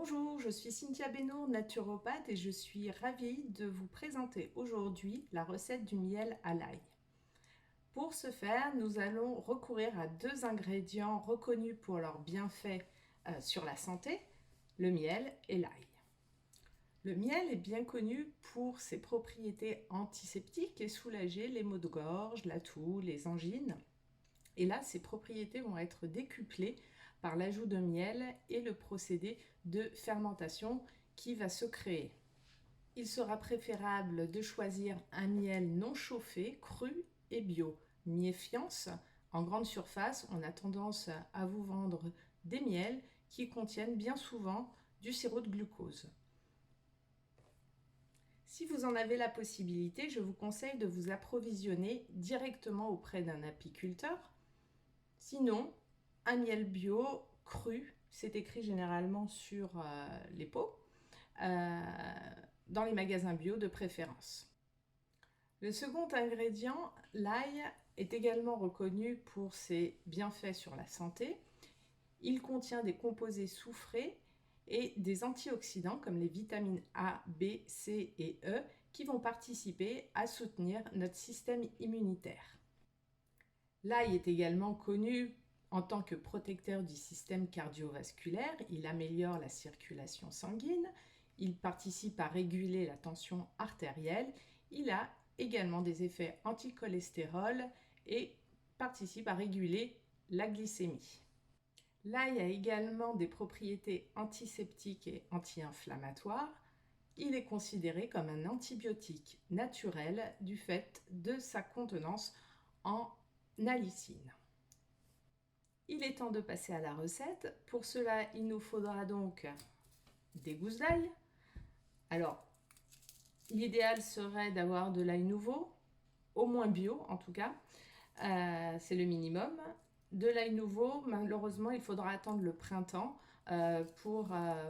Bonjour, je suis Cynthia Benour, naturopathe et je suis ravie de vous présenter aujourd'hui la recette du miel à l'ail. Pour ce faire, nous allons recourir à deux ingrédients reconnus pour leurs bienfaits sur la santé, le miel et l'ail. Le miel est bien connu pour ses propriétés antiseptiques et soulager les maux de gorge, la toux, les angines. Et là, ces propriétés vont être décuplées par l'ajout de miel et le procédé de fermentation qui va se créer. Il sera préférable de choisir un miel non chauffé, cru et bio. Méfiance, en grande surface, on a tendance à vous vendre des miels qui contiennent bien souvent du sirop de glucose. Si vous en avez la possibilité, je vous conseille de vous approvisionner directement auprès d'un apiculteur. Sinon, un miel bio cru, c'est écrit généralement sur les pots, dans les magasins bio de préférence. Le second ingrédient, l'ail, est également reconnu pour ses bienfaits sur la santé. Il contient des composés soufrés et des antioxydants comme les vitamines A, B, C et E qui vont participer à soutenir notre système immunitaire. L'ail est également connu en tant que protecteur du système cardiovasculaire. Il améliore la circulation sanguine, il participe à réguler la tension artérielle, il a également des effets anti-cholestérol et participe à réguler la glycémie. L'ail a également des propriétés antiseptiques et anti-inflammatoires. Il est considéré comme un antibiotique naturel du fait de sa contenance en allicine. Il est temps de passer à la recette. Pour cela, il nous faudra donc des gousses d'ail. Alors, l'idéal serait d'avoir de l'ail nouveau, au moins bio en tout cas, c'est le minimum. De l'ail nouveau, malheureusement, il faudra attendre le printemps pour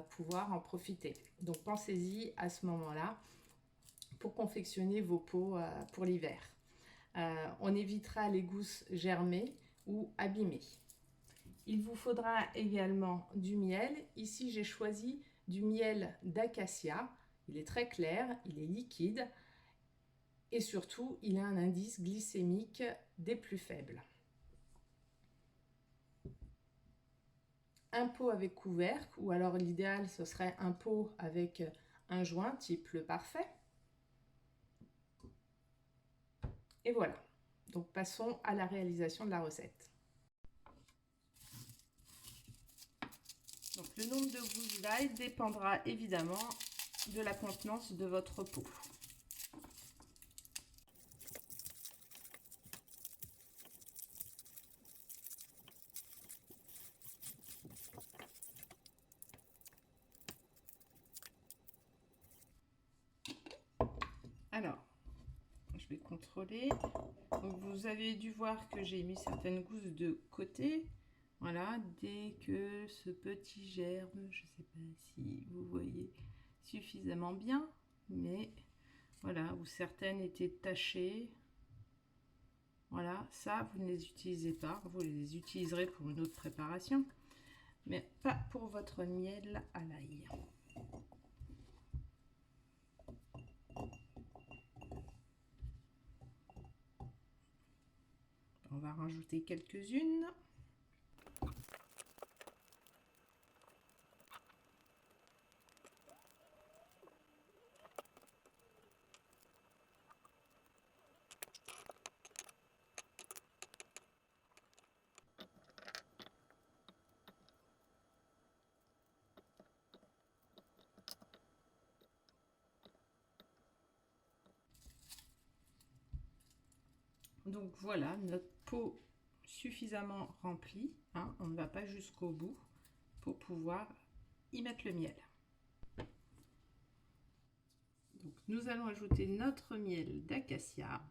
pouvoir en profiter. Donc pensez-y à ce moment-là pour confectionner vos pots pour l'hiver. On évitera les gousses germées ou abîmées. Il vous faudra également du miel. Ici, j'ai choisi du miel d'acacia. Il est très clair, il est liquide et surtout, il a un indice glycémique des plus faibles. Un pot avec couvercle, ou alors l'idéal, ce serait un pot avec un joint type le parfait. Et voilà. Donc passons à la réalisation de la recette. Donc, le nombre de gousses d'ail dépendra évidemment de la contenance de votre pot. Alors, je vais contrôler. Donc, vous avez dû voir que j'ai mis certaines gousses de côté. Voilà, dès que ce petit germe, je ne sais pas si vous voyez suffisamment bien, mais voilà, où certaines étaient tachées. Voilà, ça, vous ne les utilisez pas. Vous les utiliserez pour une autre préparation, mais pas pour votre miel à l'ail. On va rajouter quelques-unes. Donc voilà, notre pot suffisamment rempli, hein, on ne va pas jusqu'au bout pour pouvoir y mettre le miel. Donc nous allons ajouter notre miel d'acacia.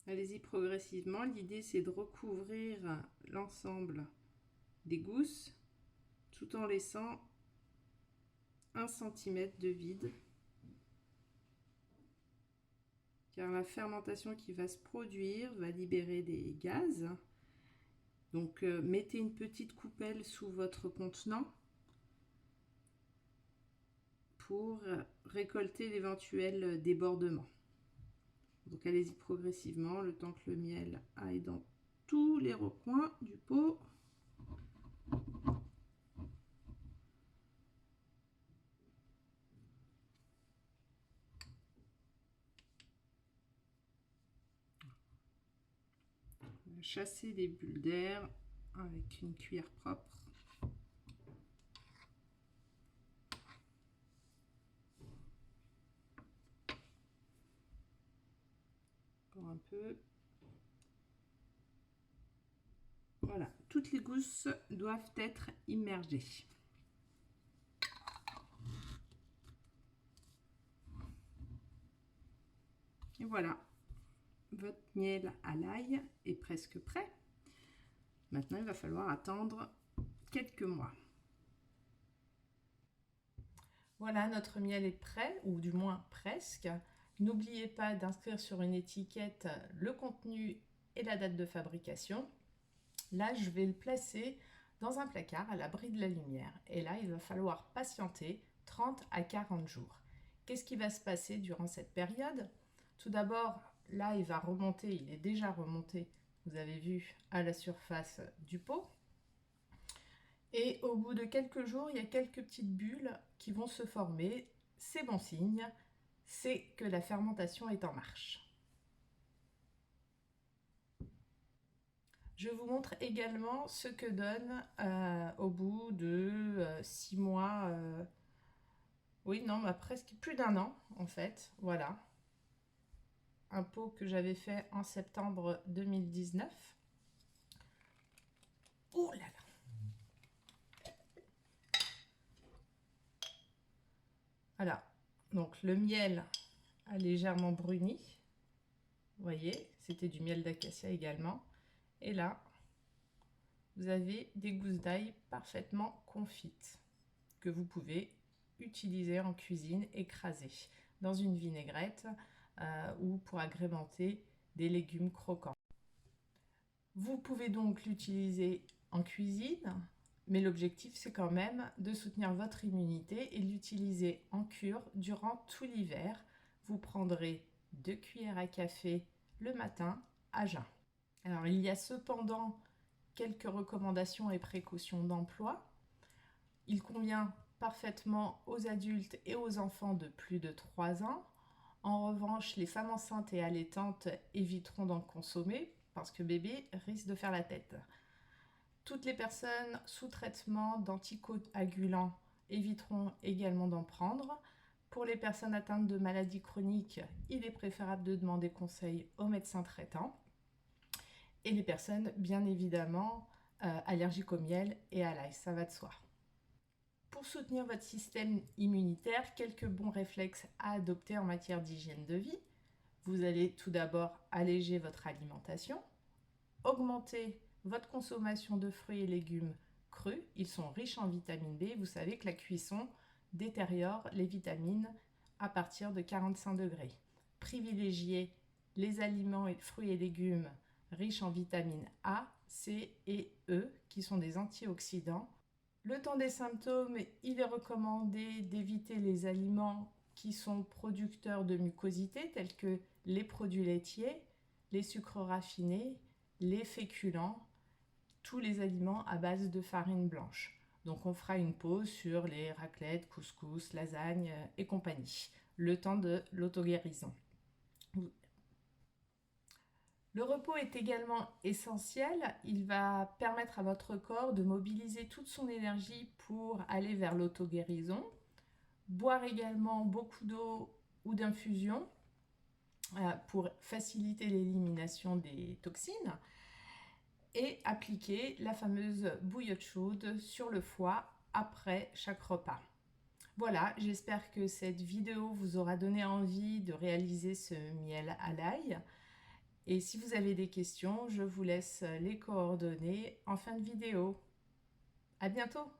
Allez-y progressivement, l'idée c'est de recouvrir l'ensemble des gousses tout en laissant 1 cm de vide, car la fermentation qui va se produire va libérer des gaz. Donc mettez une petite coupelle sous votre contenant pour récolter l'éventuel débordement. Donc allez-y progressivement, le temps que le miel aille dans tous les recoins du pot. Chasser les bulles d'air avec une cuillère propre. Encore un peu. Voilà, toutes les gousses doivent être immergées. Et voilà, votre miel à l'ail est presque prêt. Maintenant, il va falloir attendre quelques mois. Voilà, notre miel est prêt, ou du moins presque. N'oubliez pas d'inscrire sur une étiquette le contenu et la date de fabrication. Là, je vais le placer dans un placard à l'abri de la lumière. Et là, il va falloir patienter 30 à 40 jours. Qu'est-ce qui va se passer durant cette période? Tout d'abord, là, il va remonter, il est déjà remonté, vous avez vu, à la surface du pot. Et au bout de quelques jours, il y a quelques petites bulles qui vont se former. C'est bon signe, c'est que la fermentation est en marche. Je vous montre également ce que donne au bout de 6 mois, oui, non, bah, presque plus d'1 an en fait, voilà. Un pot que j'avais fait en septembre 2019. Oh là là! Voilà, donc le miel a légèrement bruni. Vous voyez, c'était du miel d'acacia également. Et là, vous avez des gousses d'ail parfaitement confites que vous pouvez utiliser en cuisine, écraser dans une vinaigrette ou pour agrémenter des légumes croquants. Vous pouvez donc l'utiliser en cuisine, mais l'objectif c'est quand même de soutenir votre immunité et l'utiliser en cure durant tout l'hiver. Vous prendrez 2 cuillères à café le matin à jeun. Alors il y a cependant quelques recommandations et précautions d'emploi. Il convient parfaitement aux adultes et aux enfants de plus de 3 ans. En revanche, les femmes enceintes et allaitantes éviteront d'en consommer parce que bébé risque de faire la tête. Toutes les personnes sous traitement d'anticoagulants éviteront également d'en prendre. Pour les personnes atteintes de maladies chroniques, il est préférable de demander conseil au médecin traitant. Et les personnes, bien évidemment, allergiques au miel et à l'ail, ça va de soi. Pour soutenir votre système immunitaire, quelques bons réflexes à adopter en matière d'hygiène de vie. Vous allez tout d'abord alléger votre alimentation, augmenter votre consommation de fruits et légumes crus. Ils sont riches en vitamine B. Vous savez que la cuisson détériore les vitamines à partir de 45 degrés. Privilégiez les aliments et fruits et légumes riches en vitamines A, C et E, qui sont des antioxydants. Le temps des symptômes, il est recommandé d'éviter les aliments qui sont producteurs de mucosité, tels que les produits laitiers, les sucres raffinés, les féculents, tous les aliments à base de farine blanche. Donc on fera une pause sur les raclettes, couscous, lasagnes et compagnie, le temps de l'auto-guérison. Le repos est également essentiel. Il va permettre à votre corps de mobiliser toute son énergie pour aller vers l'auto-guérison. Boire également beaucoup d'eau ou d'infusion pour faciliter l'élimination des toxines. Et appliquer la fameuse bouillotte chaude sur le foie après chaque repas. Voilà, j'espère que cette vidéo vous aura donné envie de réaliser ce miel à l'ail. Et si vous avez des questions, je vous laisse les coordonnées en fin de vidéo. À bientôt!